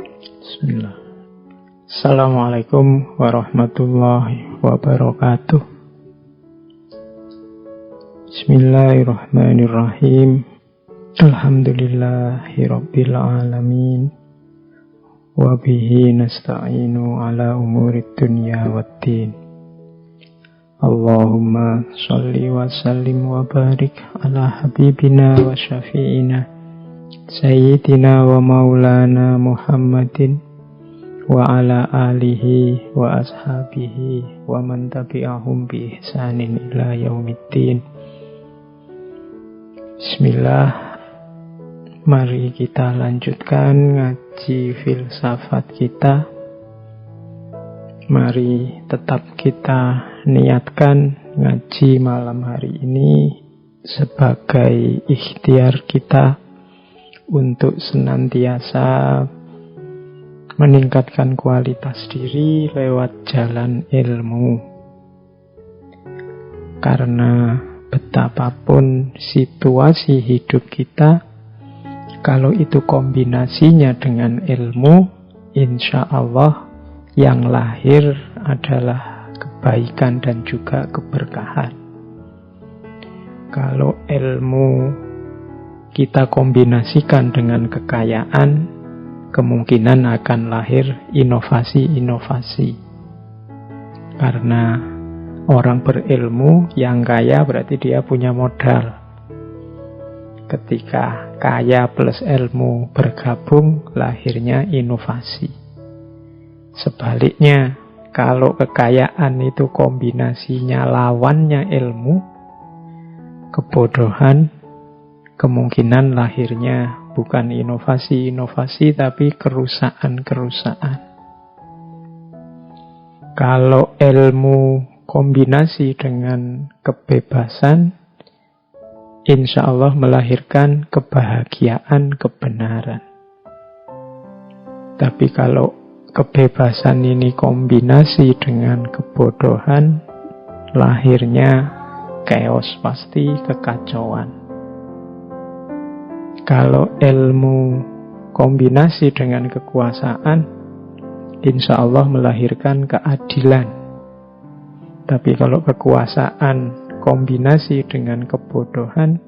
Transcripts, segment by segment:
Bismillah. Assalamualaikum warahmatullahi wabarakatuh. Bismillahirrahmanirrahim. Alhamdulillahi rabbil alamin. Wa bihi nasta'inu ala umurid dunya waddin. Allahumma sholli wa sallim wa barik ala habibina wa syafi'ina Sayyidina wa maulana Muhammadin wa ala alihi wa ashabihi wa man tabi'ahum bi ihsanin ila yaumiddin. Bismillah. Mari kita lanjutkan ngaji filsafat kita. Mari tetap kita niatkan ngaji malam hari ini sebagai ikhtiar kita untuk senantiasa meningkatkan kualitas diri lewat jalan ilmu. Karena betapapun situasi hidup kita, kalau itu kombinasinya dengan ilmu, insya Allah yang lahir adalah kebaikan dan juga keberkahan. Kalau ilmu kita kombinasikan dengan kekayaan, kemungkinan akan lahir inovasi-inovasi. Karena orang berilmu yang kaya berarti dia punya modal. Ketika kaya plus ilmu bergabung, lahirnya inovasi. Sebaliknya, kalau kekayaan itu kombinasinya lawannya ilmu, kebodohan, kemungkinan lahirnya bukan inovasi-inovasi tapi kerusakan-kerusakan. Kalau ilmu kombinasi dengan kebebasan, insya Allah melahirkan kebahagiaan, kebenaran. Tapi kalau kebebasan ini kombinasi dengan kebodohan, lahirnya chaos, pasti kekacauan. Kalau ilmu kombinasi dengan kekuasaan, insya Allah melahirkan keadilan. Tapi kalau kekuasaan kombinasi dengan kebodohan,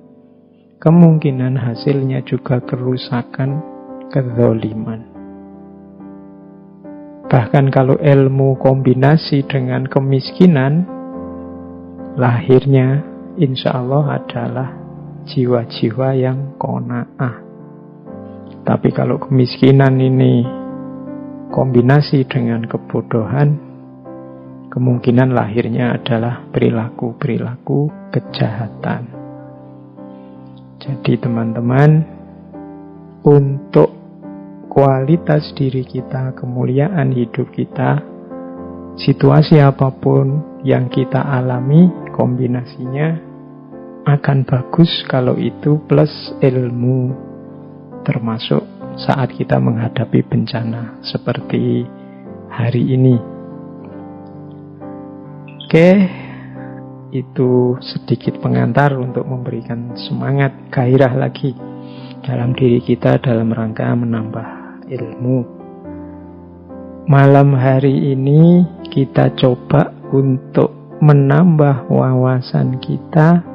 kemungkinan hasilnya juga kerusakan, kezaliman. Bahkan kalau ilmu kombinasi dengan kemiskinan, lahirnya insya Allah adalah jiwa-jiwa yang qanaah. Tapi kalau kemiskinan ini kombinasi dengan kebodohan, kemungkinan lahirnya adalah perilaku-perilaku kejahatan. Jadi teman-teman, untuk kualitas diri kita, kemuliaan hidup kita, situasi apapun yang kita alami, kombinasinya akan bagus kalau itu plus ilmu, termasuk saat kita menghadapi bencana seperti hari ini. Oke, itu sedikit pengantar untuk memberikan semangat, gairah lagi dalam diri kita dalam rangka menambah ilmu. Malam hari ini kita coba untuk menambah wawasan kita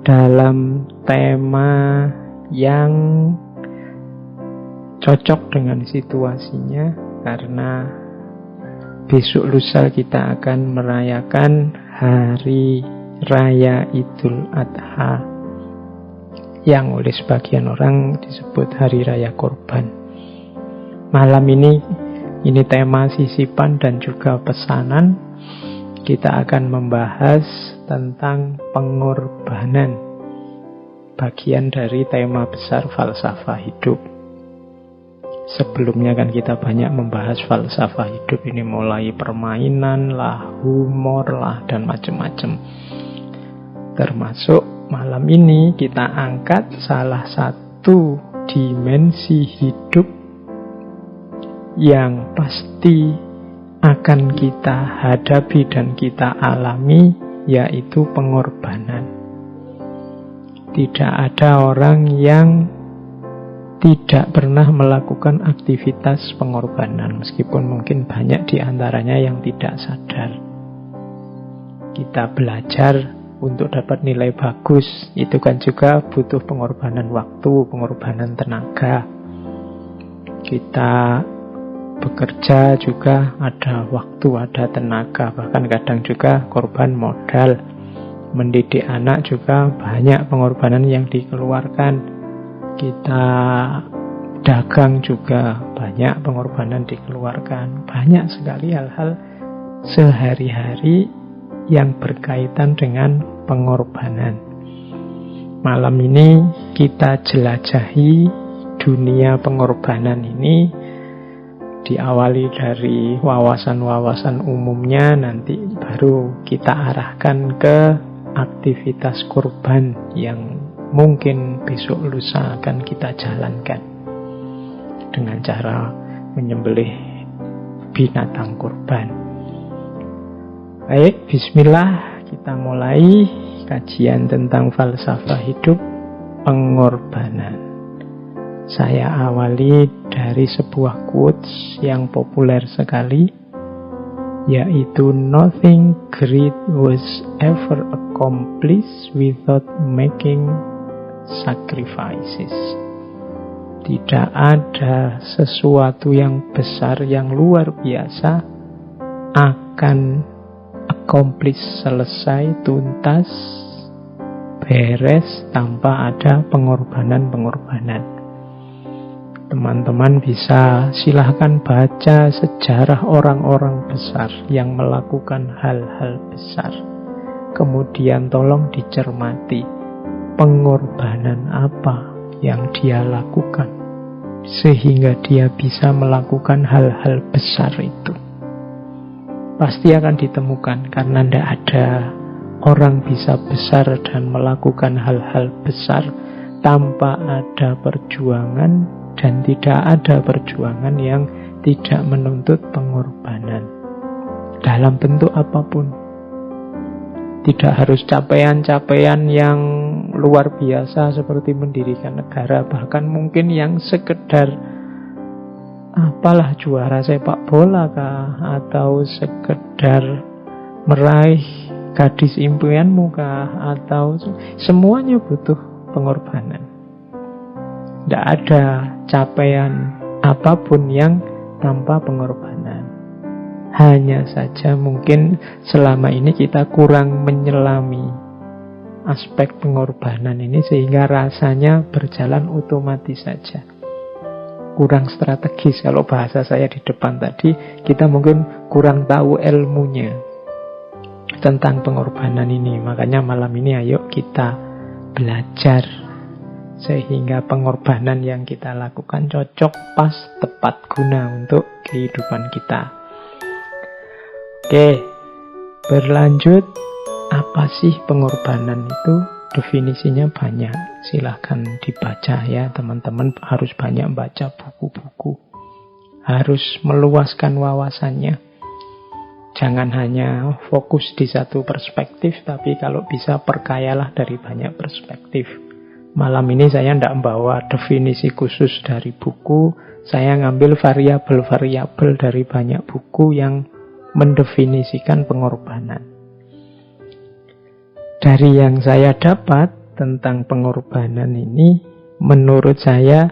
dalam tema yang cocok dengan situasinya, karena besok lusa kita akan merayakan Hari Raya Idul Adha, yang oleh sebagian orang disebut Hari Raya Korban. Malam ini tema sisipan dan juga pesanan. Kita akan membahas tentang pengorbanan, bagian dari tema besar falsafah hidup. Sebelumnya kan kita banyak membahas falsafah hidup ini, mulai permainan lah, humor lah, dan macam-macam. Termasuk malam ini kita angkat salah satu dimensi hidup yang pasti akan kita hadapi dan kita alami, yaitu pengorbanan. Tidak ada orang yang tidak pernah melakukan aktivitas pengorbanan, meskipun mungkin banyak di antaranya yang tidak sadar. Kita belajar untuk dapat nilai bagus, itu kan juga butuh pengorbanan waktu, pengorbanan tenaga. Kita bekerja juga ada waktu, ada tenaga, bahkan kadang juga korban modal. Mendidik anak juga banyak pengorbanan yang dikeluarkan. Kita dagang juga banyak pengorbanan dikeluarkan. Banyak sekali hal-hal sehari-hari yang berkaitan dengan pengorbanan. Malam ini kita jelajahi dunia pengorbanan ini, diawali dari wawasan-wawasan umumnya, nanti baru kita arahkan ke aktivitas kurban yang mungkin besok lusa akan kita jalankan dengan cara menyembelih binatang kurban. Baik, bismillah, kita mulai kajian tentang falsafah hidup pengorbanan. Saya awali dari sebuah quotes yang populer sekali, yaitu nothing great was ever accomplished without making sacrifices. Tidak ada sesuatu yang besar, yang luar biasa akan accomplish, selesai, tuntas, beres tanpa ada pengorbanan-pengorbanan. Teman-teman bisa silahkan baca sejarah orang-orang besar yang melakukan hal-hal besar. Kemudian tolong dicermati pengorbanan apa yang dia lakukan sehingga dia bisa melakukan hal-hal besar itu. Pasti akan ditemukan, karena tidak ada orang bisa besar dan melakukan hal-hal besar tanpa ada perjuangan, dan tidak ada perjuangan yang tidak menuntut pengorbanan dalam bentuk apapun. Tidak harus capaian-capaian yang luar biasa seperti mendirikan negara, bahkan mungkin yang sekedar apalah, juara sepak bola kah, atau sekedar meraih gadis impianmu kah, atau semuanya butuh pengorbanan. Tidak ada capaian apapun yang tanpa pengorbanan. Hanya saja mungkin selama ini kita kurang menyelami aspek pengorbanan ini, sehingga rasanya berjalan otomatis saja. Kurang strategis, kalau bahasa saya di depan tadi, kita mungkin kurang tahu ilmunya tentang pengorbanan ini. Makanya malam ini ayo kita belajar sehingga pengorbanan yang kita lakukan cocok, pas, tepat guna untuk kehidupan kita. Oke, berlanjut. Apa sih pengorbanan itu? Definisinya banyak. Silahkan dibaca ya teman-teman. Harus banyak baca buku-buku. Harus meluaskan wawasannya. Jangan hanya fokus di satu perspektif, tapi kalau bisa perkayalah dari banyak perspektif. Malam ini saya tidak membawa definisi khusus dari buku. Saya ngambil variabel-variabel dari banyak buku yang mendefinisikan pengorbanan. Dari yang saya dapat tentang pengorbanan ini, menurut saya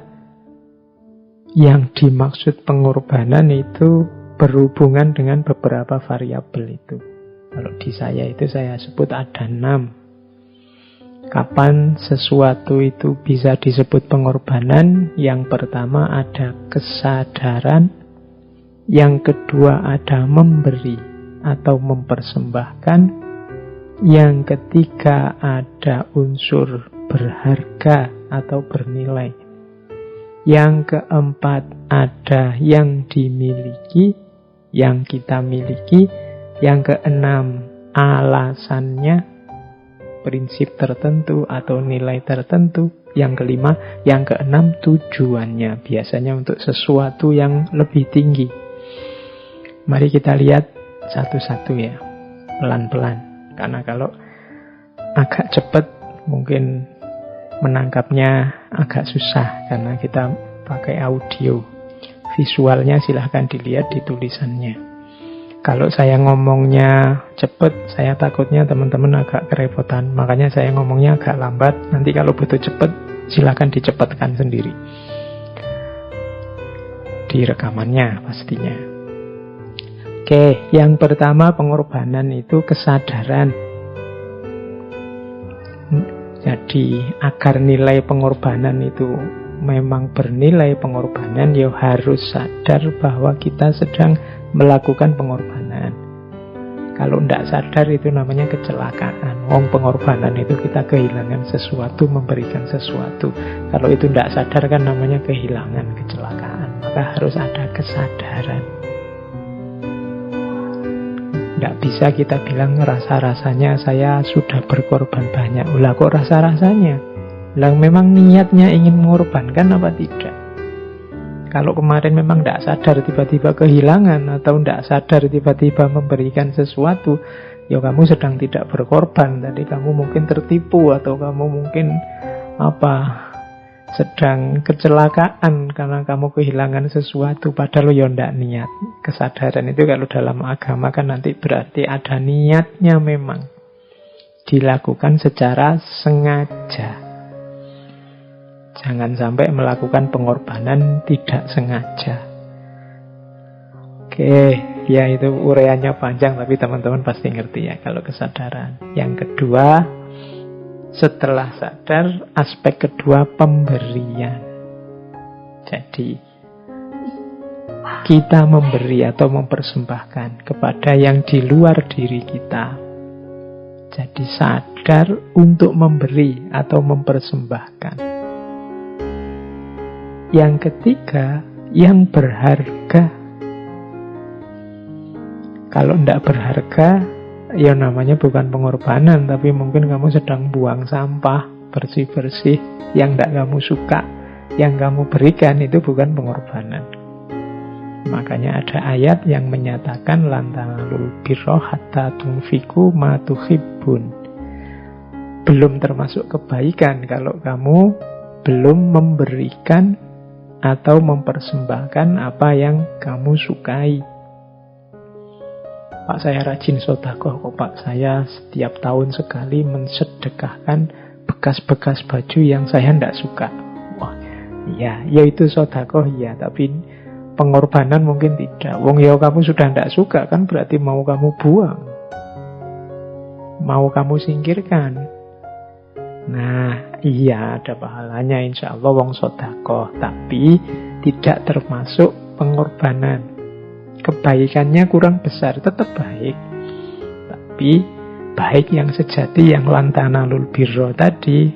yang dimaksud pengorbanan itu berhubungan dengan beberapa variabel itu. Kalau di saya itu saya sebut ada 6. Kapan sesuatu itu bisa disebut pengorbanan? Yang pertama ada kesadaran. Yang kedua ada memberi atau mempersembahkan. Yang ketiga ada unsur berharga atau bernilai. Yang keempat ada yang dimiliki, yang kita miliki. Yang keenam alasannya, prinsip tertentu atau nilai tertentu. Yang kelima, yang keenam tujuannya, biasanya untuk sesuatu yang lebih tinggi. Mari kita lihat satu-satu ya, pelan-pelan. Karena kalau agak cepat mungkin menangkapnya agak susah karena kita pakai audio. Visualnya silahkan dilihat di tulisannya. Kalau saya ngomongnya cepet, saya takutnya teman-teman agak kerepotan. Makanya saya ngomongnya agak lambat. Nanti kalau butuh cepet, silahkan dicepatkan sendiri. Di rekamannya pastinya. Oke, yang pertama pengorbanan itu kesadaran. Jadi agar nilai pengorbanan itu memang bernilai pengorbanan, ya harus sadar bahwa kita sedang melakukan pengorbanan. Kalau tidak sadar itu namanya kecelakaan. Wong pengorbanan itu kita kehilangan sesuatu, memberikan sesuatu. Kalau itu tidak sadar kan namanya kehilangan, kecelakaan. Maka harus ada kesadaran. Tidak bisa kita bilang rasa-rasanya saya sudah berkorban banyak. Lah kok rasa-rasanya? Lah memang niatnya ingin mengorbankan apa tidak? Kalau kemarin memang tidak sadar tiba-tiba kehilangan, atau tidak sadar tiba-tiba memberikan sesuatu, ya kamu sedang tidak berkorban. Tadi kamu mungkin tertipu, atau kamu mungkin sedang kecelakaan karena kamu kehilangan sesuatu, padahal ya tidak niat. Kesadaran itu kalau dalam agama kan nanti berarti ada niatnya, memang dilakukan secara sengaja. Jangan sampai melakukan pengorbanan tidak sengaja. Oke, ya itu uraiannya panjang, tapi teman-teman pasti ngerti ya kalau kesadaran. Yang kedua, setelah sadar, aspek kedua pemberian. Jadi kita memberi atau mempersembahkan kepada yang di luar diri kita. Jadi sadar untuk memberi atau mempersembahkan. Yang ketiga, yang berharga. Kalau tidak berharga, ya namanya bukan pengorbanan, tapi mungkin kamu sedang buang sampah, bersih-bersih, yang tidak kamu suka, yang kamu berikan itu bukan pengorbanan. Makanya ada ayat yang menyatakan lan tanalul birra hatta tunfiqu ma tuhibbun. Belum termasuk kebaikan kalau kamu belum memberikan atau mempersembahkan apa yang kamu sukai. Pak, saya rajin sedekah kok Pak. Saya setiap tahun sekali mensedekahkan bekas-bekas baju yang saya tidak suka. Wah, ya itu sedekah ya, tapi pengorbanan mungkin tidak. Wong ya kamu sudah tidak suka kan berarti mau kamu buang, mau kamu singkirkan. Nah, iya ada pahalanya insya Allah wong sedekah, tapi tidak termasuk pengorbanan. Kebaikannya kurang besar, tetap baik, tapi baik yang sejati, yang lan tanalul birra tadi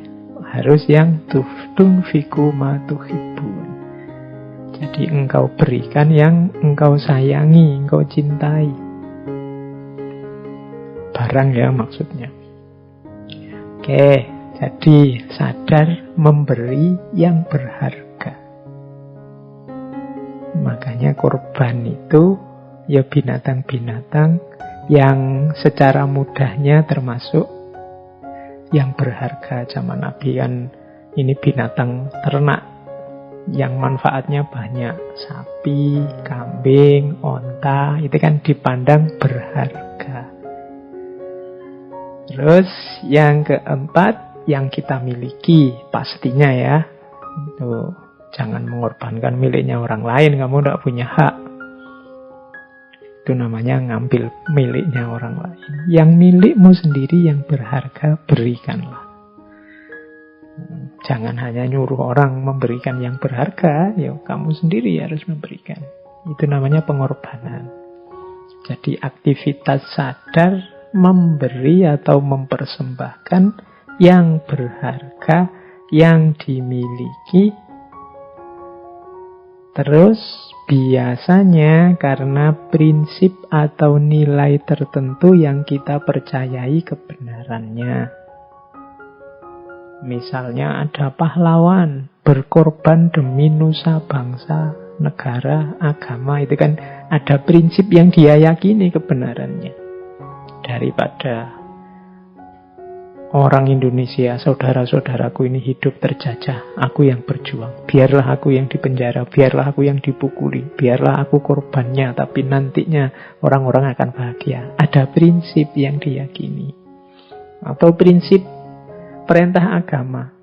harus yang tunfiqu ma tuhibbun. Jadi engkau berikan yang engkau sayangi, engkau cintai. Barang ya maksudnya. Oke. Jadi sadar memberi yang berharga. Makanya korban itu ya binatang-binatang yang secara mudahnya termasuk yang berharga. Zaman Nabi kan ini binatang ternak yang manfaatnya banyak. Sapi, kambing, onta, itu kan dipandang berharga. Terus yang keempat, yang kita miliki pastinya ya. Tuh, jangan mengorbankan miliknya orang lain, kamu tidak punya hak. Itu namanya ngambil miliknya orang lain. Yang milikmu sendiri yang berharga, berikanlah. Jangan hanya nyuruh orang memberikan yang berharga, ya kamu sendiri harus memberikan. Itu namanya pengorbanan. Jadi aktivitas sadar memberi atau mempersembahkan yang berharga, yang dimiliki. Terus biasanya karena prinsip atau nilai tertentu yang kita percayai kebenarannya. Misalnya ada pahlawan berkorban demi nusa bangsa, negara, agama. Itu kan ada prinsip yang dia yakini kebenarannya. Daripada orang Indonesia, saudara-saudaraku ini hidup terjajah, aku yang berjuang. Biarlah aku yang dipenjara, biarlah aku yang dipukuli, biarlah aku korbannya, tapi nantinya orang-orang akan bahagia. Ada prinsip yang diyakini. Atau prinsip perintah agama.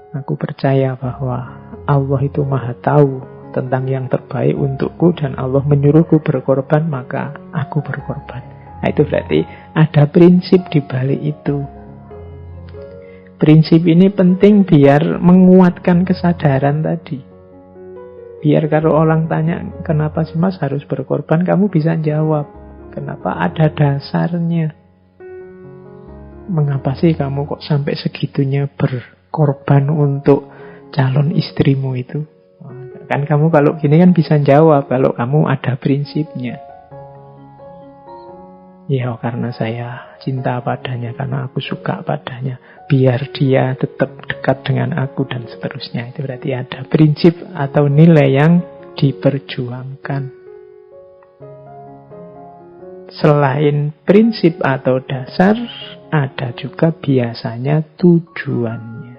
Aku percaya bahwa Allah itu maha tahu tentang yang terbaik untukku, dan Allah menyuruhku berkorban, maka aku berkorban. Nah, itu berarti ada prinsip di balik itu. Prinsip ini penting biar menguatkan kesadaran tadi. Biar kalau orang tanya, kenapa sih mas harus berkorban, kamu bisa jawab, kenapa, ada dasarnya. Mengapa sih kamu kok sampai segitunya berkorban untuk calon istrimu itu? Kan kamu kalau gini kan bisa jawab, kalau kamu ada prinsipnya. Ya karena saya cinta padanya, karena aku suka padanya, biar dia tetap dekat dengan aku, dan seterusnya. Itu berarti ada prinsip atau nilai yang diperjuangkan. Selain prinsip atau dasar, ada juga biasanya tujuannya.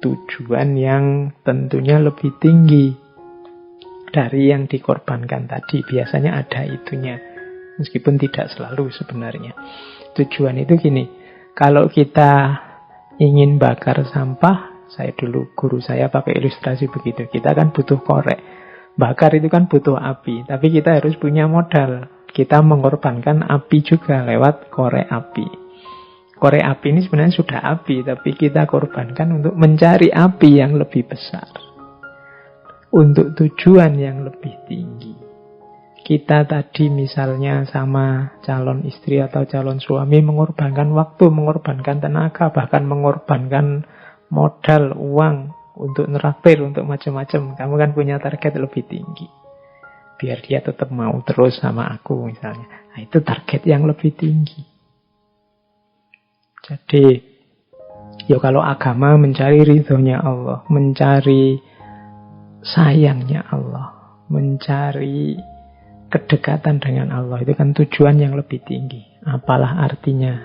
Tujuan yang tentunya lebih tinggi dari yang dikorbankan tadi. Biasanya ada itunya. Meskipun tidak selalu sebenarnya. Tujuan itu gini, kalau kita ingin bakar sampah, saya dulu guru saya pakai ilustrasi begitu. Kita kan butuh korek. Bakar itu kan butuh api, tapi kita harus punya modal. Kita mengorbankan api juga lewat korek api. Korek api ini sebenarnya sudah api, tapi kita korbankan untuk mencari api yang lebih besar. Untuk tujuan yang lebih tinggi. Kita tadi misalnya sama calon istri atau calon suami mengorbankan waktu, mengorbankan tenaga, bahkan mengorbankan modal, uang untuk neraktir, untuk macam-macam. Kamu kan punya target lebih tinggi. Biar dia tetap mau terus sama aku misalnya. Nah, itu target yang lebih tinggi. Jadi, ya kalau agama mencari ridhonya Allah, mencari sayangnya Allah, mencari kedekatan dengan Allah, itu kan tujuan yang lebih tinggi. Apalah artinya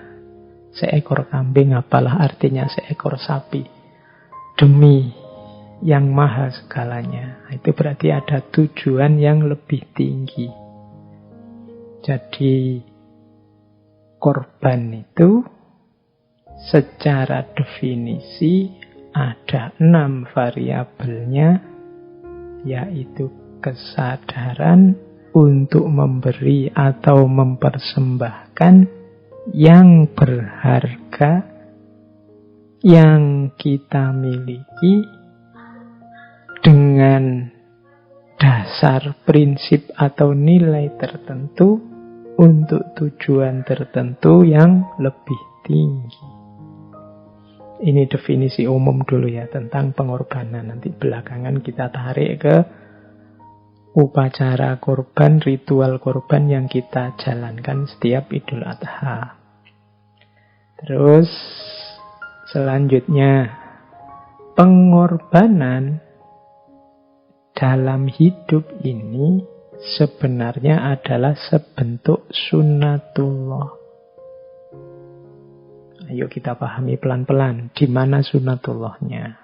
seekor kambing, apalah artinya seekor sapi, demi yang maha segalanya. Itu berarti ada tujuan yang lebih tinggi. Jadi korban itu secara definisi ada 6 variabelnya, yaitu kesadaran untuk memberi atau mempersembahkan yang berharga yang kita miliki dengan dasar prinsip atau nilai tertentu untuk tujuan tertentu yang lebih tinggi. Ini definisi umum dulu ya tentang pengorbanan. Nanti belakangan kita tarik ke upacara korban, ritual korban yang kita jalankan setiap Idul Adha. Terus selanjutnya, pengorbanan dalam hidup ini sebenarnya adalah sebentuk sunnatullah. Ayo kita pahami pelan-pelan di mana sunnatullahnya.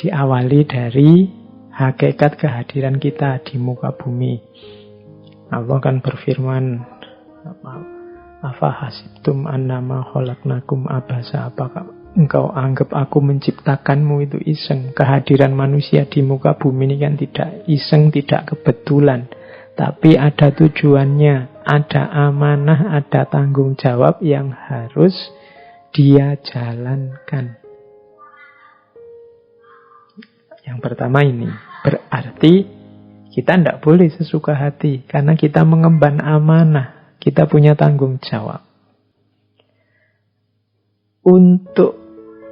Diawali dari hakikat kehadiran kita di muka bumi. Allah kan berfirman, afa hasibtum annama khalaqnakum abasa, apakah engkau anggap aku menciptakanmu itu iseng? Kehadiran manusia di muka bumi ini kan tidak iseng, tidak kebetulan, tapi ada tujuannya, ada amanah, ada tanggung jawab yang harus dia jalankan. Yang pertama ini, berarti kita tidak boleh sesuka hati, karena kita mengemban amanah, kita punya tanggung jawab. Untuk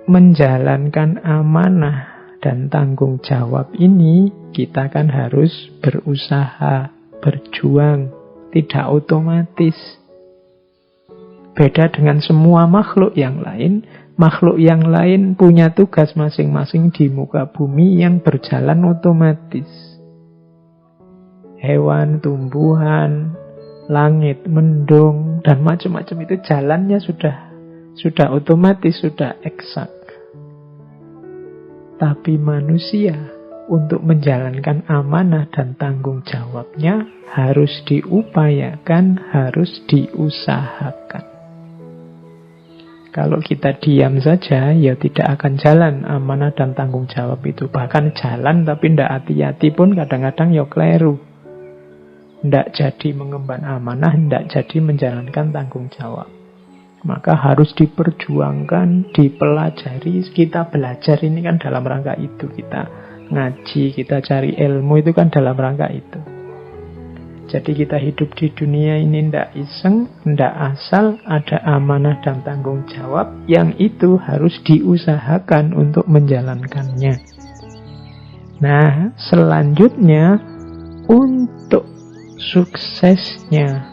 menjalankan amanah dan tanggung jawab ini, kita kan harus berusaha, berjuang, tidak otomatis. Beda dengan semua makhluk yang lain. Makhluk yang lain punya tugas masing-masing di muka bumi yang berjalan otomatis. Hewan, tumbuhan, langit, mendung, dan macam-macam itu jalannya sudah Sudah otomatis, sudah eksak. Tapi manusia untuk menjalankan amanah dan tanggung jawabnya harus diupayakan, harus diusahakan. Kalau kita diam saja, ya tidak akan jalan amanah dan tanggung jawab itu. Bahkan jalan tapi tidak hati-hati pun kadang-kadang ya kleru. Tidak jadi mengemban amanah, tidak jadi menjalankan tanggung jawab. Maka harus diperjuangkan, dipelajari. Kita belajar ini kan dalam rangka itu. Kita ngaji, kita cari ilmu itu kan dalam rangka itu. Jadi kita hidup di dunia ini tidak iseng, tidak asal, ada amanah dan tanggung jawab. Yang itu harus diusahakan untuk menjalankannya. Nah, selanjutnya untuk suksesnya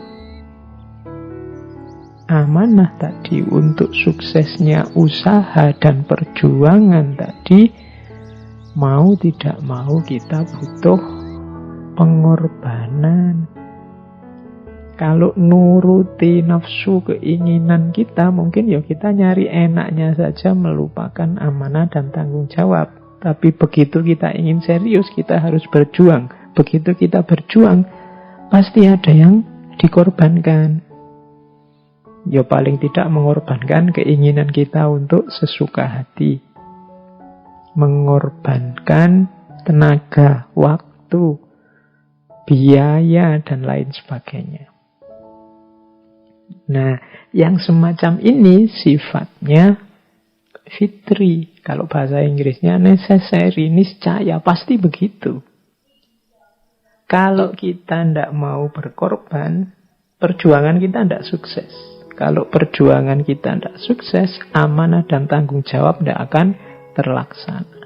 amanah tadi, untuk suksesnya usaha dan perjuangan tadi, mau tidak mau kita butuh pengorbanan. Kalau nuruti nafsu keinginan kita, mungkin ya kita nyari enaknya saja, melupakan amanah dan tanggung jawab. Tapi begitu kita ingin serius, kita harus berjuang. Begitu kita berjuang, pasti ada yang dikorbankan. Ya paling tidak mengorbankan keinginan kita untuk sesuka hati. Mengorbankan tenaga, waktu, biaya, dan lain sebagainya. Nah, yang semacam ini sifatnya fitri. Kalau bahasa Inggrisnya necessary, niscaya, pasti begitu. Kalau kita tidak mau berkorban, perjuangan kita tidak sukses. Kalau perjuangan kita tidak sukses, amanah dan tanggung jawab tidak akan terlaksana.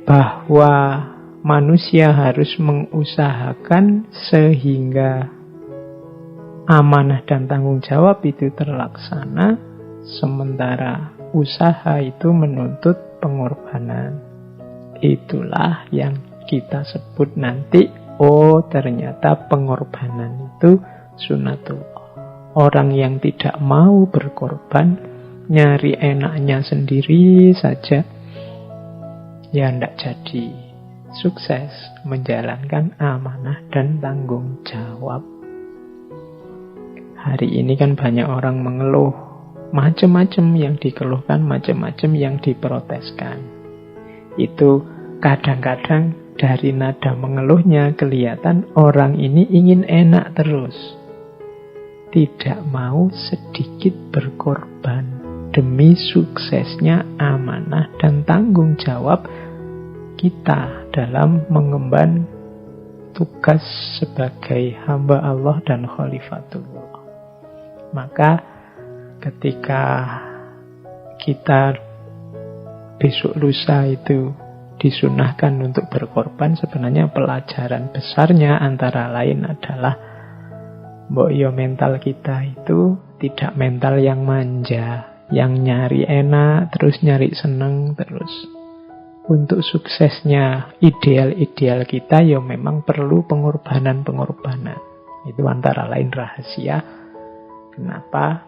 Bahwa manusia harus mengusahakan sehingga amanah dan tanggung jawab itu terlaksana, sementara usaha itu menuntut pengorbanan. Itulah yang kita sebut nanti, oh ternyata pengorbanan itu sunatullah. Orang yang tidak mau berkorban, nyari enaknya sendiri saja, ya tidak jadi sukses menjalankan amanah dan tanggung jawab. Hari ini kan banyak orang mengeluh, macam-macam yang dikeluhkan, macam-macam yang diproteskan. Itu kadang-kadang dari nada mengeluhnya kelihatan orang ini ingin enak terus. Tidak mau sedikit berkorban demi suksesnya amanah dan tanggung jawab kita dalam mengemban tugas sebagai hamba Allah dan khalifatullah. Maka ketika kita besok lusa itu disunahkan untuk berkorban, sebenarnya pelajaran besarnya antara lain adalah mbok yo mental kita itu tidak mental yang manja, yang nyari enak, terus nyari seneng terus. Untuk suksesnya ideal-ideal kita ya memang perlu pengorbanan-pengorbanan. Itu antara lain rahasia kenapa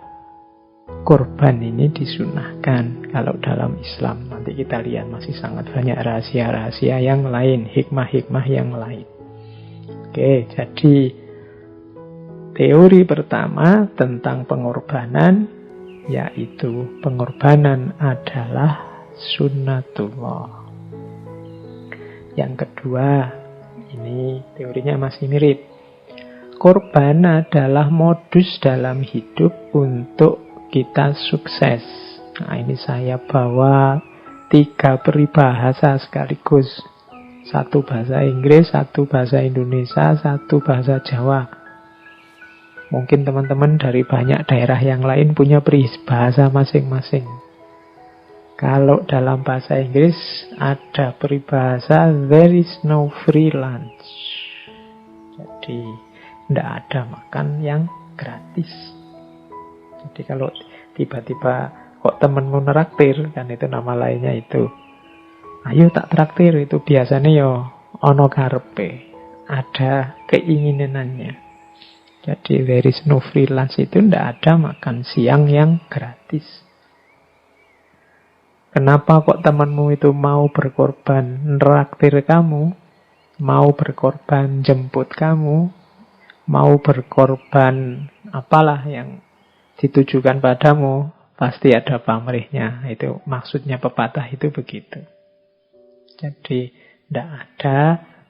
korban ini disunahkan kalau dalam Islam. Nanti kita lihat masih sangat banyak rahasia-rahasia yang lain, hikmah-hikmah yang lain. Oke, jadi teori pertama tentang pengorbanan, yaitu pengorbanan adalah sunnatullah. Yang kedua, ini teorinya masih mirip. Korban adalah modus dalam hidup untuk kita sukses. Nah, ini saya bawa 3 peribahasa sekaligus. 1 bahasa Inggris, 1 bahasa Indonesia, 1 bahasa Jawa. Mungkin teman-teman dari banyak daerah yang lain punya peribahasa masing-masing. Kalau dalam bahasa Inggris ada peribahasa there is no free lunch. Jadi tidak ada makan yang gratis. Jadi kalau tiba-tiba kok temenmu neraktir, kan itu nama lainnya itu. Ayo tak traktir, itu biasanya yo ono karepe, ada keinginannya. Jadi there is no freelance, itu tidak ada makan siang yang gratis. Kenapa kok temanmu itu mau berkorban neraktir kamu, mau berkorban jemput kamu, mau berkorban apalah yang ditujukan padamu, pasti ada pamrihnya. Itu maksudnya pepatah itu begitu. Jadi tidak ada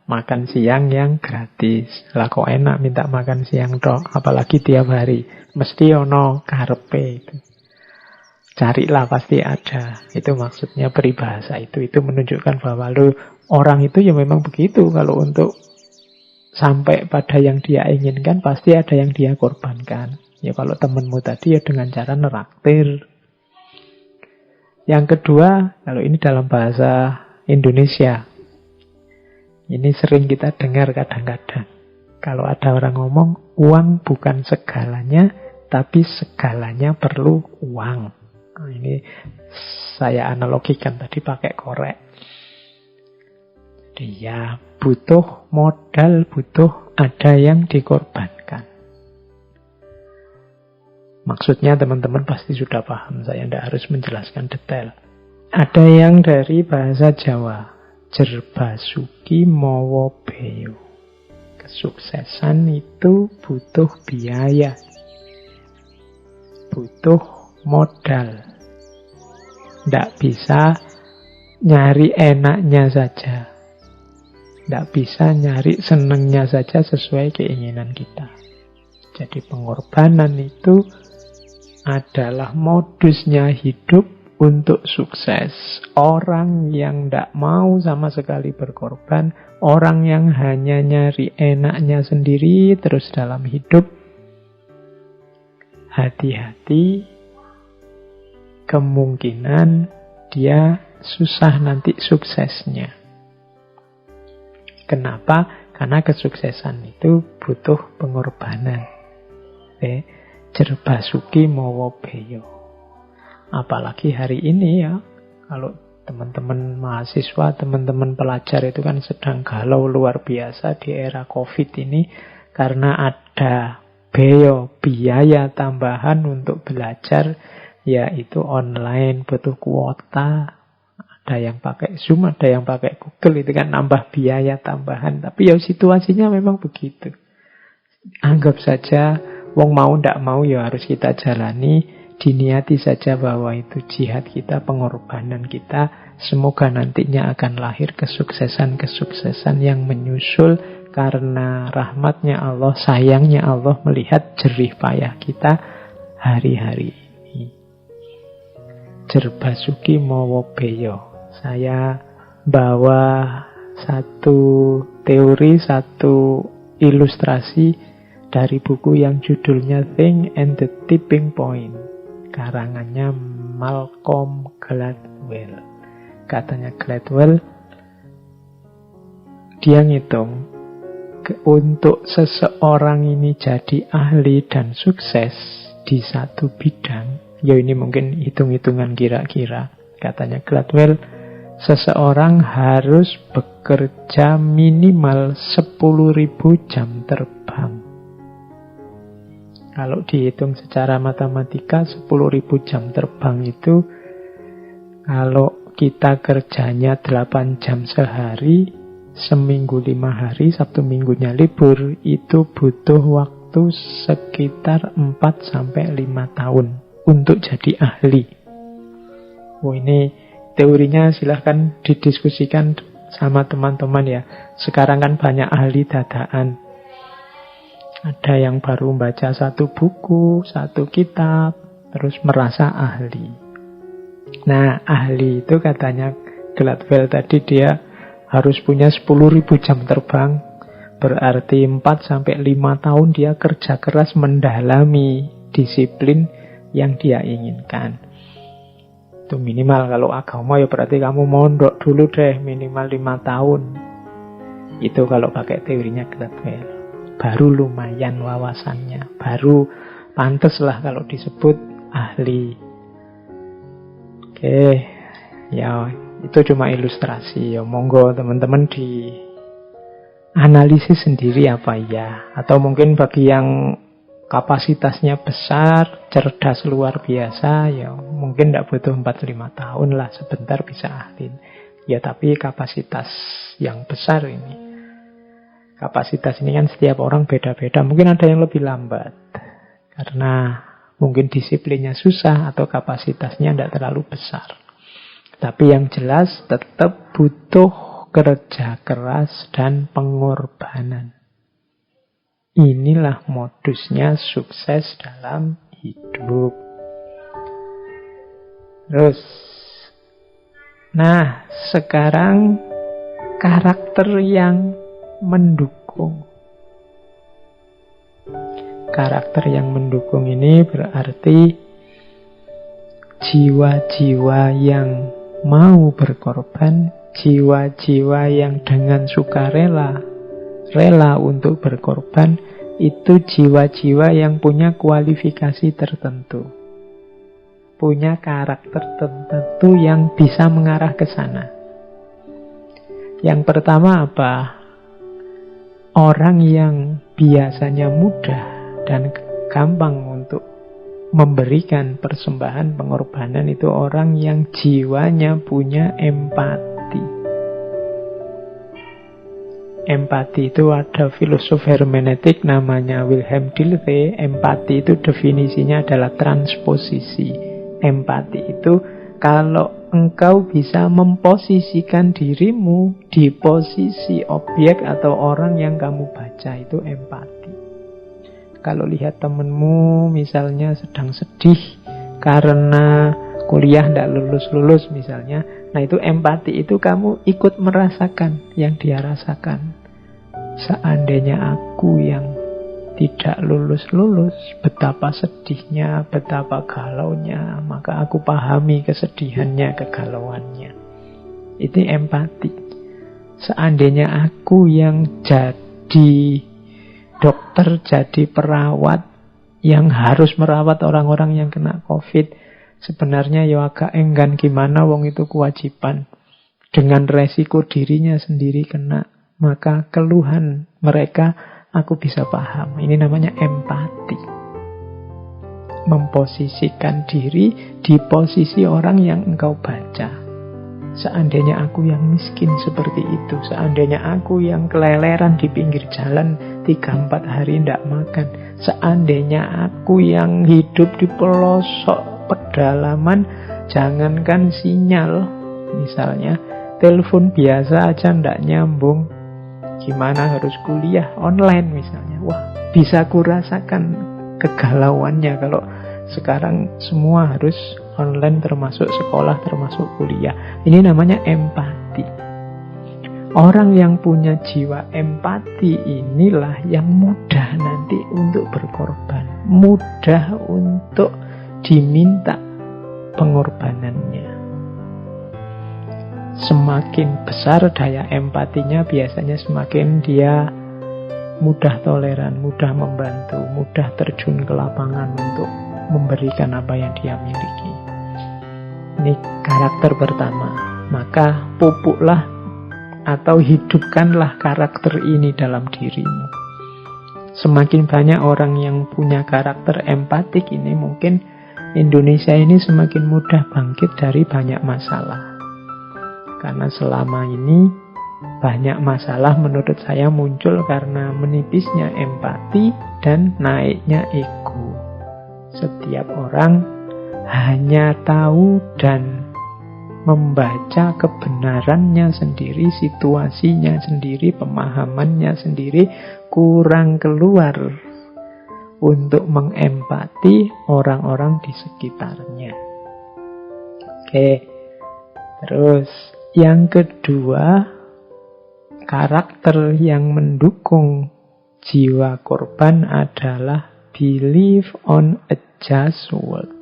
makan siang yang gratis. Lah kok enak minta makan siang dong, apalagi tiap hari. Mesti ono karepe itu. Carilah pasti ada. Itu maksudnya peribahasa itu. Itu menunjukkan bahwa orang itu ya memang begitu. Kalau untuk sampai pada yang dia inginkan, pasti ada yang dia korbankan. Ya kalau temanmu tadi ya dengan cara neraktir. Yang kedua, kalau ini dalam bahasa Indonesia, ini sering kita dengar kadang-kadang. Kalau ada orang ngomong, uang bukan segalanya, tapi segalanya perlu uang. Nah, ini saya analogikan tadi pakai korek. Jadi ya butuh modal, butuh ada yang dikorbankan. Maksudnya teman-teman pasti sudah paham, saya tidak harus menjelaskan detail. Ada yang dari bahasa Jawa, Jerbasuki Mowo Beyo. Kesuksesan itu butuh biaya, butuh modal. Tidak bisa nyari enaknya saja, tidak bisa nyari senengnya saja sesuai keinginan kita. Jadi pengorbanan itu adalah modusnya hidup untuk sukses. Orang yang tidak mau sama sekali berkorban, orang yang hanya nyari enaknya sendiri terus dalam hidup, hati-hati, kemungkinan dia susah nanti suksesnya. Kenapa? Karena kesuksesan itu butuh pengorbanan. Jerbasuki Mowo Beyo. Apalagi hari ini ya, kalau teman-teman mahasiswa, teman-teman pelajar itu kan sedang galau luar biasa di era COVID ini, karena ada biaya tambahan untuk belajar, yaitu online, butuh kuota. Ada yang pakai Zoom, ada yang pakai Google, itu kan nambah biaya tambahan. Tapi ya situasinya memang begitu. Anggap saja, wong mau ndak mau ya harus kita jalani. Diniati saja bahwa itu jihad kita, pengorbanan kita. Semoga nantinya akan lahir kesuksesan-kesuksesan yang menyusul karena rahmatnya Allah, sayangnya Allah melihat jerih payah kita hari-hari ini. Jerbasuki Mowo Beyo. Saya bawa satu teori, satu ilustrasi dari buku yang judulnya Think and the Tipping Point. Karangannya Malcolm Gladwell. Katanya Gladwell, dia ngitung untuk seseorang ini jadi ahli dan sukses di satu bidang, ya ini mungkin hitung-hitungan kira-kira. Katanya Gladwell, seseorang harus bekerja minimal 10.000 jam terbang. Kalau dihitung secara matematika, 10.000 jam terbang itu, kalau kita kerjanya 8 jam sehari, seminggu 5 hari, Sabtu minggunya libur, itu butuh waktu sekitar 4-5 tahun untuk jadi ahli. Oh, ini teorinya silahkan didiskusikan sama teman-teman ya. Sekarang kan banyak ahli dadaan. Ada yang baru membaca satu buku, satu kitab, terus merasa ahli. Nah, ahli itu katanya Gladwell tadi dia harus punya 10.000 jam terbang. Berarti 4-5 tahun dia kerja keras mendalami disiplin yang dia inginkan. Itu minimal. Kalau agama ya berarti kamu mondok dulu deh minimal 5 tahun. Itu kalau pakai teorinya Gladwell. Baru lumayan wawasannya, baru pantes lah kalau disebut ahli. Oke, ya itu cuma ilustrasi. Ya monggo teman-teman di analisis sendiri apa ya. Atau mungkin bagi yang kapasitasnya besar, cerdas luar biasa, ya mungkin tidak butuh 4-5 tahun lah, sebentar bisa ahli. Ya tapi kapasitas yang besar ini. Kapasitas ini kan setiap orang beda-beda. Mungkin ada yang lebih lambat. Karena mungkin disiplinnya susah atau kapasitasnya tidak terlalu besar. Tapi yang jelas tetap butuh kerja keras dan pengorbanan. Inilah modusnya sukses dalam hidup. Terus, nah sekarang karakter yang mendukung. Karakter yang mendukung ini berarti jiwa-jiwa yang mau berkorban, jiwa-jiwa yang dengan sukarela, rela untuk berkorban, itu jiwa-jiwa yang punya kualifikasi tertentu. Punya karakter tertentu yang bisa mengarah ke sana. Yang pertama apa? Orang yang biasanya mudah dan gampang untuk memberikan persembahan pengorbanan itu orang yang jiwanya punya empati. Empati itu ada filosof hermeneutik namanya Wilhelm Dilthey. Empati itu definisinya adalah transposisi. Empati itu kalau engkau bisa memposisikan dirimu di posisi objek atau orang yang kamu baca, itu empati. Kalau lihat temenmu misalnya sedang sedih karena kuliah tidak lulus-lulus misalnya, nah itu empati, itu kamu ikut merasakan yang dia rasakan. Seandainya aku yang tidak lulus-lulus, betapa sedihnya, betapa galaunya, maka aku pahami kesedihannya, kegalauannya. Itu empati. Seandainya aku yang jadi dokter, jadi perawat, yang harus merawat orang-orang yang kena COVID, sebenarnya ya agak enggan, gimana wong itu kewajiban. Dengan resiko dirinya sendiri kena, maka keluhan mereka aku bisa paham. Ini namanya empati. Memposisikan diri di posisi orang yang engkau baca. Seandainya aku yang miskin seperti itu, seandainya aku yang keleleran di pinggir jalan 3-4 hari tidak makan, seandainya aku yang hidup di pelosok pedalaman, jangankan sinyal, misalnya telepon biasa aja tidak nyambung, gimana harus kuliah online misalnya. Wah, bisa kurasakan kegalauannya kalau sekarang semua harus online, termasuk sekolah, termasuk kuliah. Ini namanya empati. Orang yang punya jiwa empati inilah yang mudah nanti untuk berkorban, mudah untuk diminta pengorbanannya. Semakin besar daya empatinya, biasanya semakin dia mudah toleran, mudah membantu, mudah terjun ke lapangan untuk memberikan apa yang dia miliki. Ini karakter pertama. Maka pupuklah atau hidupkanlah karakter ini dalam dirimu. Semakin banyak orang yang punya karakter empatik ini, mungkin Indonesia ini semakin mudah bangkit dari banyak masalah. Karena selama ini banyak masalah menurut saya muncul karena menipisnya empati dan naiknya ego. Setiap orang hanya tahu dan membaca kebenarannya sendiri, situasinya sendiri, pemahamannya sendiri, kurang keluar untuk mengempati orang-orang di sekitarnya. Oke, terus yang kedua, karakter yang mendukung jiwa korban adalah belief on a just world.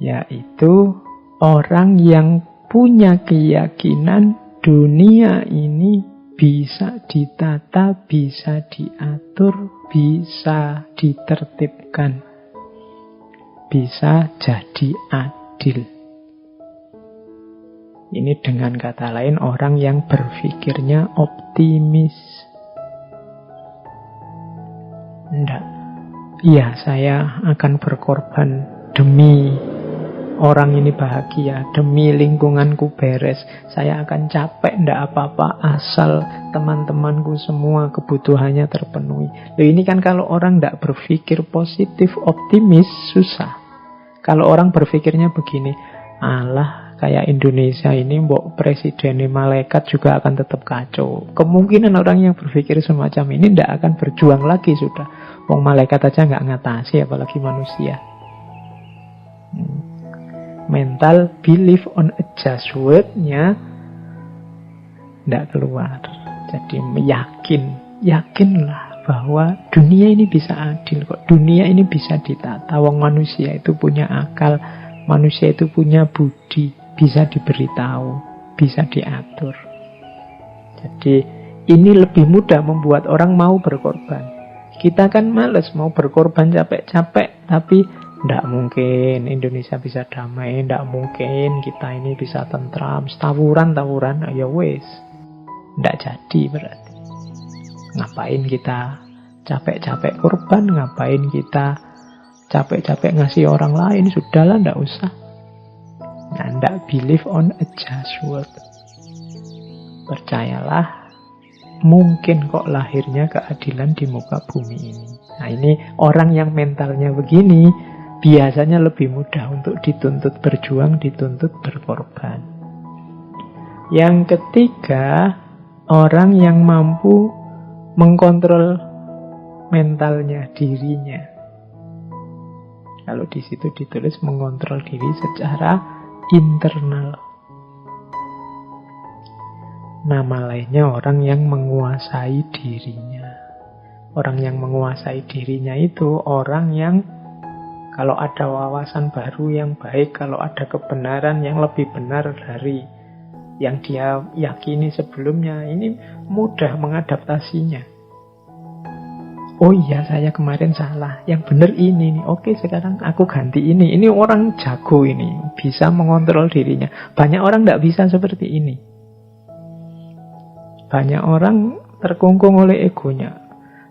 Yaitu orang yang punya keyakinan dunia ini bisa ditata, bisa diatur, bisa ditertibkan, bisa jadi adil. Ini dengan kata lain orang yang berpikirnya optimis. Enggak. Iya, saya akan berkorban demi orang ini bahagia, demi lingkunganku beres. Saya akan capek, enggak apa-apa, asal teman-temanku semua kebutuhannya terpenuhi. Loh, ini kan kalau orang enggak berpikir positif, optimis, susah. Kalau orang berpikirnya begini, alah, kayak Indonesia ini mbok presidennya malaikat juga akan tetap kacau. Kemungkinan orang yang berpikir semacam ini tidak akan berjuang lagi sudah. Wong malaikat aja nggak ngatasi, apalagi manusia. Mental belief on a just word-nya tidak keluar. Jadi yakinlah bahwa dunia ini bisa adil kok. Dunia ini bisa ditata. Wong manusia itu punya akal, manusia itu punya budi, bisa diberitahu, bisa diatur. Jadi ini lebih mudah membuat orang mau berkorban. Kita kan males mau berkorban capek-capek, tapi tidak mungkin Indonesia bisa damai, tidak mungkin kita ini bisa tentram, tawuran, ya wes, tidak jadi berarti. Ngapain kita capek-capek korban, ngapain kita capek-capek ngasih orang lain, sudahlah, tidak usah. Anda believe on a just word. Percayalah, mungkin kok lahirnya keadilan di muka bumi ini. Nah, ini orang yang mentalnya begini biasanya lebih mudah untuk dituntut berjuang, dituntut berkorban. Yang ketiga, orang yang mampu mengkontrol mentalnya, dirinya. Kalau di situ ditulis mengontrol diri secara internal. Nama lainnya orang yang menguasai dirinya. Orang yang menguasai dirinya itu orang yang kalau ada wawasan baru yang baik, kalau ada kebenaran yang lebih benar dari yang dia yakini sebelumnya, ini mudah mengadaptasinya. Oh iya, saya kemarin salah, yang benar ini nih. Oke, sekarang aku ganti ini. Ini orang jago ini, bisa mengontrol dirinya. Banyak orang tidak bisa seperti ini. Banyak orang terkungkung oleh egonya.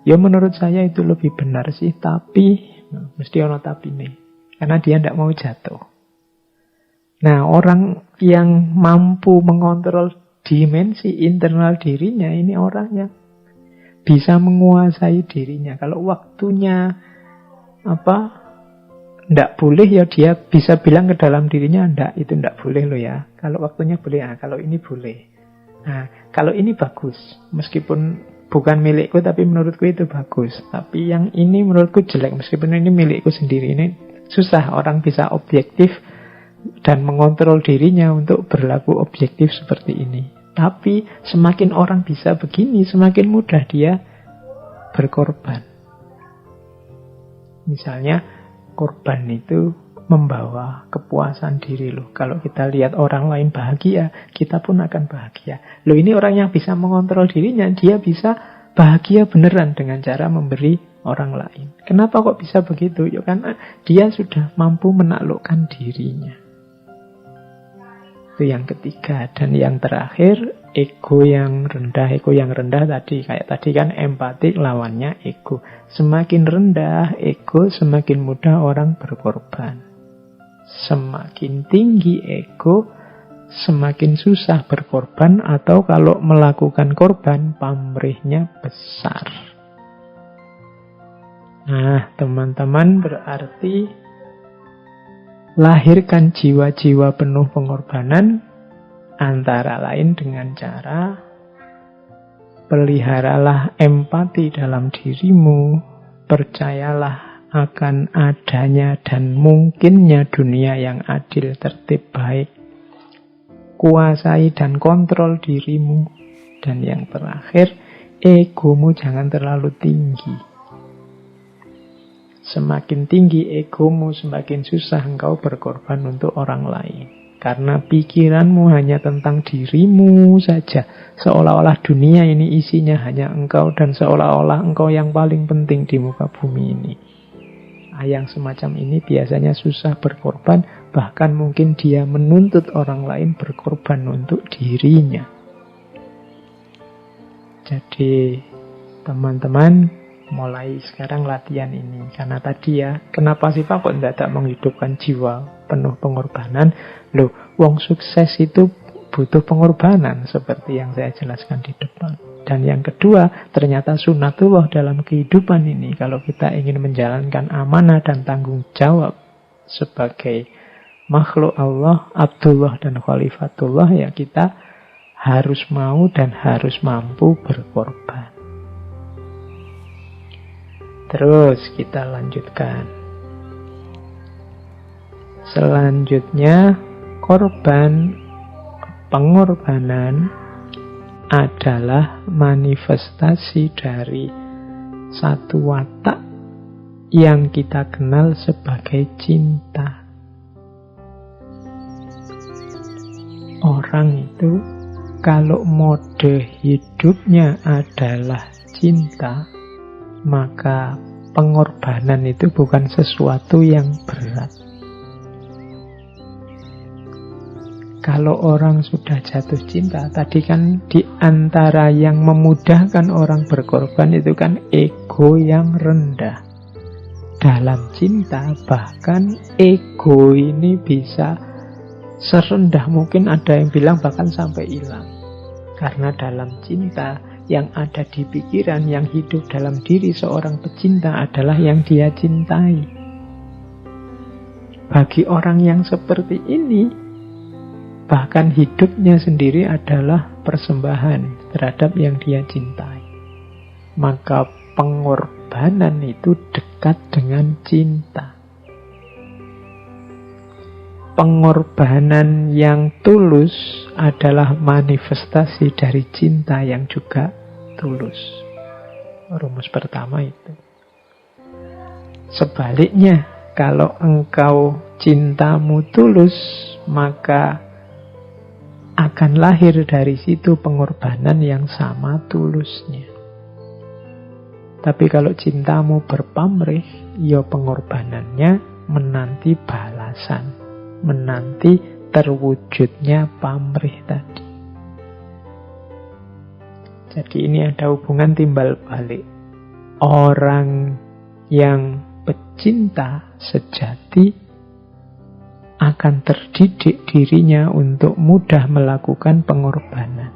Ya menurut saya itu lebih benar sih, tapi mesti ono tapi nih, karena dia tidak mau jatuh. Nah, orang yang mampu mengontrol dimensi internal dirinya, ini orang yang bisa menguasai dirinya. Kalau waktunya ndak boleh, ya dia bisa bilang ke dalam dirinya, ndak, itu ndak boleh loh ya. Kalau waktunya boleh, kalau ini boleh. Nah, kalau ini bagus, meskipun bukan milikku tapi menurutku itu bagus. Tapi yang ini menurutku jelek, meskipun ini milikku sendiri. Ini susah orang bisa objektif dan mengontrol dirinya untuk berlaku objektif seperti ini. Tapi semakin orang bisa begini, semakin mudah dia berkorban. Misalnya, korban itu membawa kepuasan diri loh. Kalau kita lihat orang lain bahagia, kita pun akan bahagia. Loh, ini orang yang bisa mengontrol dirinya, dia bisa bahagia beneran dengan cara memberi orang lain. Kenapa kok bisa begitu? Ya karena dia sudah mampu menaklukkan dirinya. Itu yang ketiga. Dan yang terakhir, ego yang rendah. Ego yang rendah tadi, kayak tadi kan empati lawannya ego. Semakin rendah ego, semakin mudah orang berkorban. Semakin tinggi ego, semakin susah berkorban, atau kalau melakukan korban, pamrihnya besar. Nah, teman-teman, berarti lahirkan jiwa-jiwa penuh pengorbanan antara lain dengan cara peliharalah empati dalam dirimu, percayalah akan adanya dan mungkinnya dunia yang adil, tertib, baik. Kuasai dan kontrol dirimu. Dan yang terakhir, egomu jangan terlalu tinggi. Semakin tinggi egomu, semakin susah engkau berkorban untuk orang lain. Karena pikiranmu hanya tentang dirimu saja. Seolah-olah dunia ini isinya hanya engkau, dan seolah-olah engkau yang paling penting di muka bumi ini. Yang semacam ini biasanya susah berkorban, bahkan mungkin dia menuntut orang lain berkorban untuk dirinya. Jadi, teman-teman, mulai sekarang latihan ini. Karena tadi ya, kenapa sih Pak kok tidak menghidupkan jiwa penuh pengorbanan? Loh, wong sukses itu butuh pengorbanan seperti yang saya jelaskan di depan. Dan yang kedua, ternyata sunatullah dalam kehidupan ini, kalau kita ingin menjalankan amanah dan tanggung jawab sebagai makhluk Allah, Abdullah dan Khalifatullah, ya kita harus mau dan harus mampu berkorban. Terus kita lanjutkan. Selanjutnya, pengorbanan adalah manifestasi dari satu watak yang kita kenal sebagai cinta. Orang itu kalau mode hidupnya adalah cinta, maka pengorbanan itu bukan sesuatu yang berat. Kalau orang sudah jatuh cinta, tadi kan di antara yang memudahkan orang berkorban itu kan ego yang rendah. Dalam cinta, bahkan ego ini bisa serendah mungkin, ada yang bilang bahkan sampai hilang. Karena dalam cinta, yang ada di pikiran, yang hidup dalam diri seorang pecinta adalah yang dia cintai. Bagi orang yang seperti ini, bahkan hidupnya sendiri adalah persembahan terhadap yang dia cintai. Maka pengorbanan itu dekat dengan cinta. Pengorbanan yang tulus adalah manifestasi dari cinta yang juga tulus. Rumus pertama itu. Sebaliknya, kalau engkau cintamu tulus, maka akan lahir dari situ pengorbanan yang sama tulusnya. Tapi kalau cintamu berpamrih, ya pengorbanannya menanti balasan, menanti terwujudnya pamrih tadi. Jadi ini ada hubungan timbal balik. Orang yang pecinta sejati akan terdidik dirinya untuk mudah melakukan pengorbanan.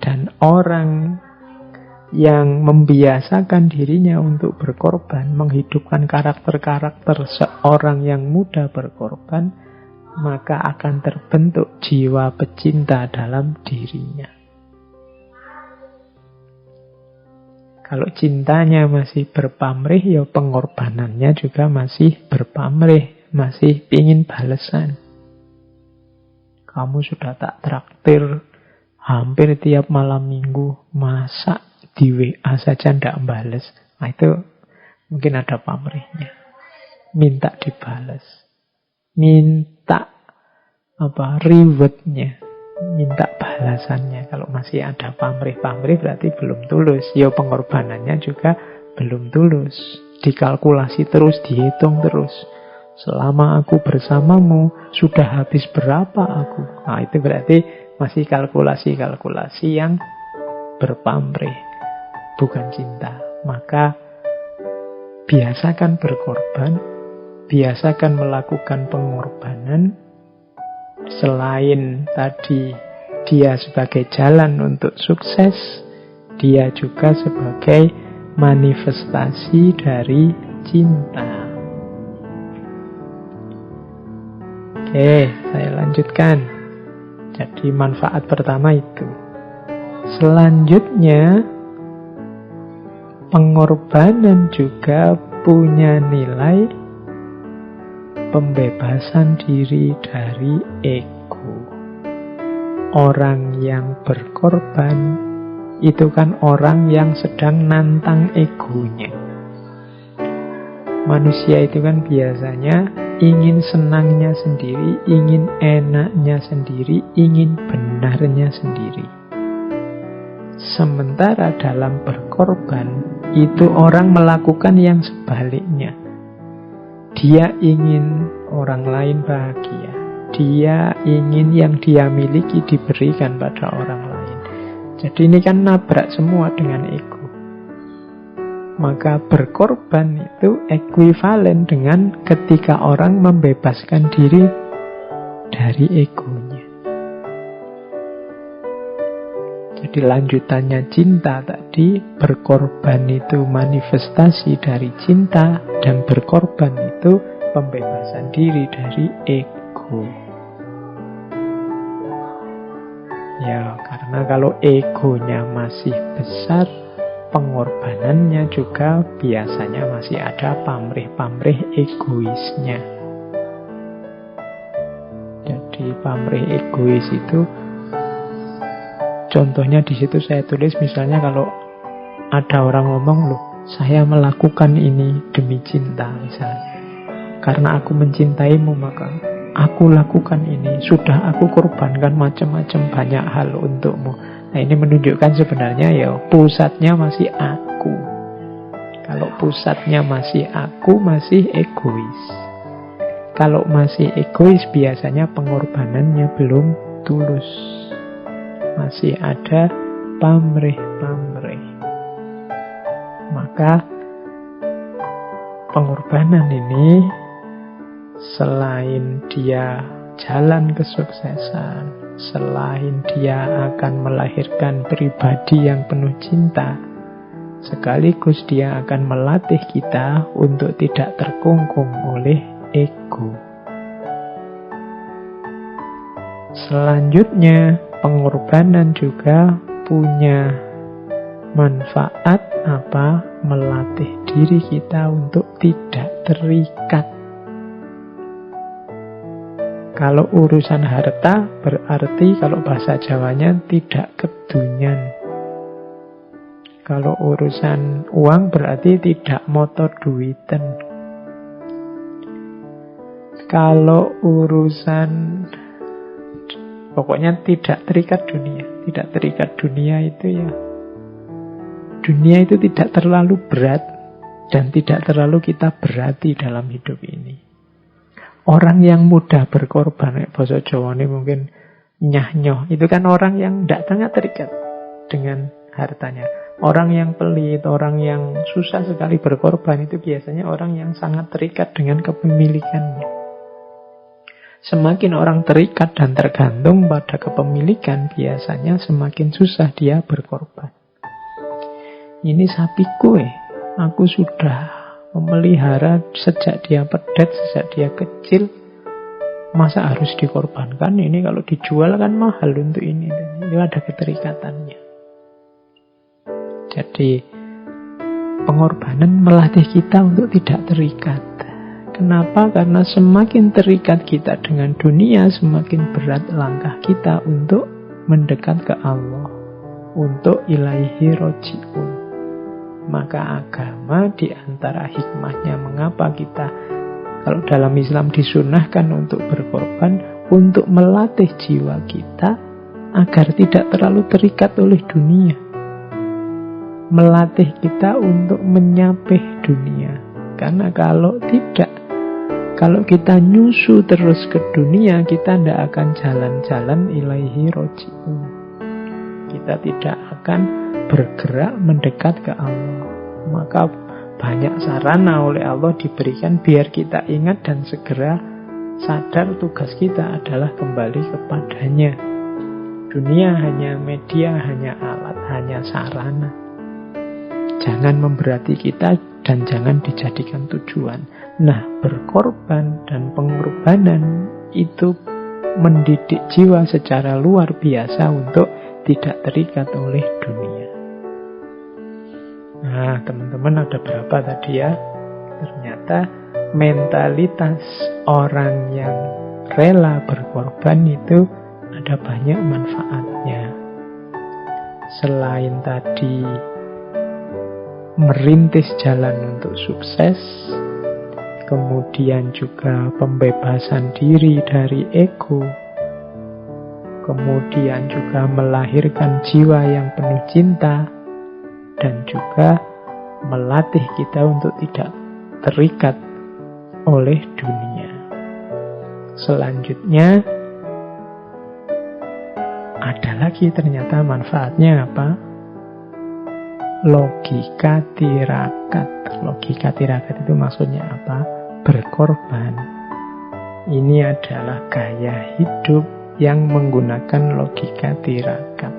Dan orang yang membiasakan dirinya untuk berkorban, menghidupkan karakter-karakter seorang yang mudah berkorban, maka akan terbentuk jiwa pecinta dalam dirinya. Kalau cintanya masih berpamrih, ya pengorbanannya juga masih berpamrih. Masih pingin balesan. Kamu sudah tak traktir hampir tiap malam minggu, masa di WA saja ndak bales? Nah, itu mungkin ada pamrihnya. Minta dibales. Minta rewardnya. Minta balasannya. Kalau masih ada pamrih-pamrih berarti belum tulus. Ya pengorbanannya juga belum tulus. Dikalkulasi terus, dihitung terus. Selama aku bersamamu, sudah habis berapa aku? Nah, itu berarti masih kalkulasi-kalkulasi yang berpamrih, bukan cinta. Maka biasakan berkorban, biasakan melakukan pengorbanan. Selain tadi dia sebagai jalan untuk sukses, dia juga sebagai manifestasi dari cinta. Oke, saya lanjutkan. Jadi manfaat pertama itu. Selanjutnya, pengorbanan juga punya nilai pembebasan diri dari ego. Orang yang berkorban itu kan orang yang sedang nantang egonya. Manusia itu kan biasanya ingin senangnya sendiri, ingin enaknya sendiri, ingin benarnya sendiri. Sementara dalam berkorban, itu orang melakukan yang sebaliknya. Dia ingin orang lain bahagia. Dia ingin yang dia miliki diberikan pada orang lain. Jadi ini kan nabrak semua dengan ego. Maka berkorban itu ekuivalen dengan ketika orang membebaskan diri dari egonya. Jadi lanjutannya cinta tadi, berkorban itu manifestasi dari cinta, dan berkorban itu pembebasan diri dari ego. Ya, karena kalau egonya masih besar, pengorbanannya juga biasanya masih ada pamrih-pamrih egoisnya. Jadi pamrih egois itu, contohnya di situ saya tulis misalnya kalau ada orang ngomong, loh, saya melakukan ini demi cinta misalnya. Karena aku mencintaimu maka aku lakukan ini. Sudah aku korbankan macam-macam banyak hal untukmu. Nah, ini menunjukkan sebenarnya ya pusatnya masih aku. Kalau pusatnya masih aku, masih egois. Kalau masih egois biasanya pengorbanannya belum tulus. Masih ada pamrih-pamrih. Maka pengorbanan ini selain dia jalan kesuksesan, selain dia akan melahirkan pribadi yang penuh cinta, sekaligus dia akan melatih kita untuk tidak terkungkung oleh ego. Selanjutnya, pengorbanan juga punya manfaat apa? Melatih diri kita untuk tidak terikat. Kalau urusan harta berarti kalau bahasa Jawanya tidak kedunyan. Kalau urusan uang berarti tidak motor duiten. Kalau urusan pokoknya tidak terikat dunia. Tidak terikat dunia itu ya, dunia itu tidak terlalu berat dan tidak terlalu kita berati dalam hidup ini. Orang yang mudah berkorban, bahasa Jawa ini mungkin nyah-nyoh, itu kan orang yang tidak sangat terikat dengan hartanya. Orang yang pelit, orang yang susah sekali berkorban, itu biasanya orang yang sangat terikat dengan kepemilikannya. Semakin orang terikat dan tergantung pada kepemilikan, biasanya semakin susah dia berkorban. Ini sapiku, aku sudah memelihara sejak dia pedet, sejak dia kecil. Masa harus dikorbankan? Ini kalau dijual kan mahal untuk ini. Ini ada keterikatannya. Jadi pengorbanan melatih kita untuk tidak terikat. Kenapa? Karena semakin terikat kita dengan dunia, semakin berat langkah kita untuk mendekat ke Allah, untuk ilaihi roji'un. Maka agama di antara hikmahnya mengapa kita, kalau dalam Islam disunahkan untuk berkorban, untuk melatih jiwa kita agar tidak terlalu terikat oleh dunia. Melatih kita untuk menyapih dunia. Karena kalau tidak, kalau kita nyusu terus ke dunia, kita tidak akan jalan-jalan ilaihi roji'un. Kita tidak akan bergerak mendekat ke Allah. Maka banyak sarana oleh Allah diberikan biar kita ingat dan segera sadar tugas kita adalah kembali kepadanya. Dunia hanya media, hanya alat, hanya sarana. Jangan memberati kita dan jangan dijadikan tujuan. Nah, berkorban dan pengorbanan itu mendidik jiwa secara luar biasa untuk tidak terikat oleh dunia. Nah, teman-teman ada berapa tadi ya? Ternyata mentalitas orang yang rela berkorban itu ada banyak manfaatnya. Selain tadi merintis jalan untuk sukses, kemudian juga pembebasan diri dari ego, kemudian juga melahirkan jiwa yang penuh cinta, dan juga melatih kita untuk tidak terikat oleh dunia. Selanjutnya ada lagi ternyata manfaatnya apa? logika tirakat. Logika tirakat itu maksudnya apa? Berkorban. Ini adalah gaya hidup yang menggunakan logika tirakat.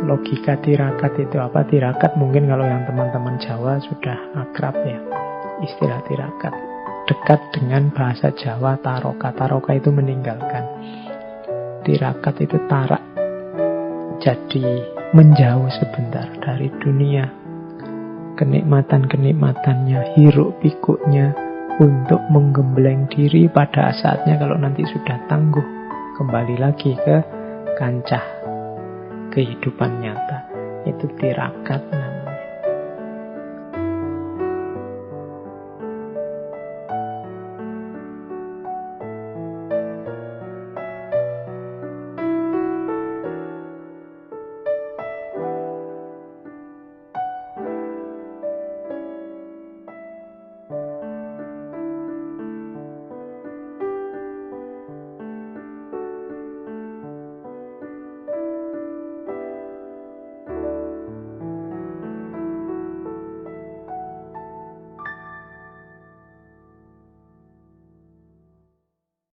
Logika tirakat itu apa? Tirakat mungkin kalau yang teman-teman Jawa sudah akrab ya, istilah tirakat. Dekat dengan bahasa Jawa taroka. Taroka itu meninggalkan. Tirakat itu tarak. Jadi menjauh sebentar dari dunia, kenikmatan-kenikmatannya, hiruk pikuknya, untuk menggembleng diri pada saatnya kalau nanti sudah tangguh, kembali lagi ke kancah kehidupan nyata. Itu tirakat namanya.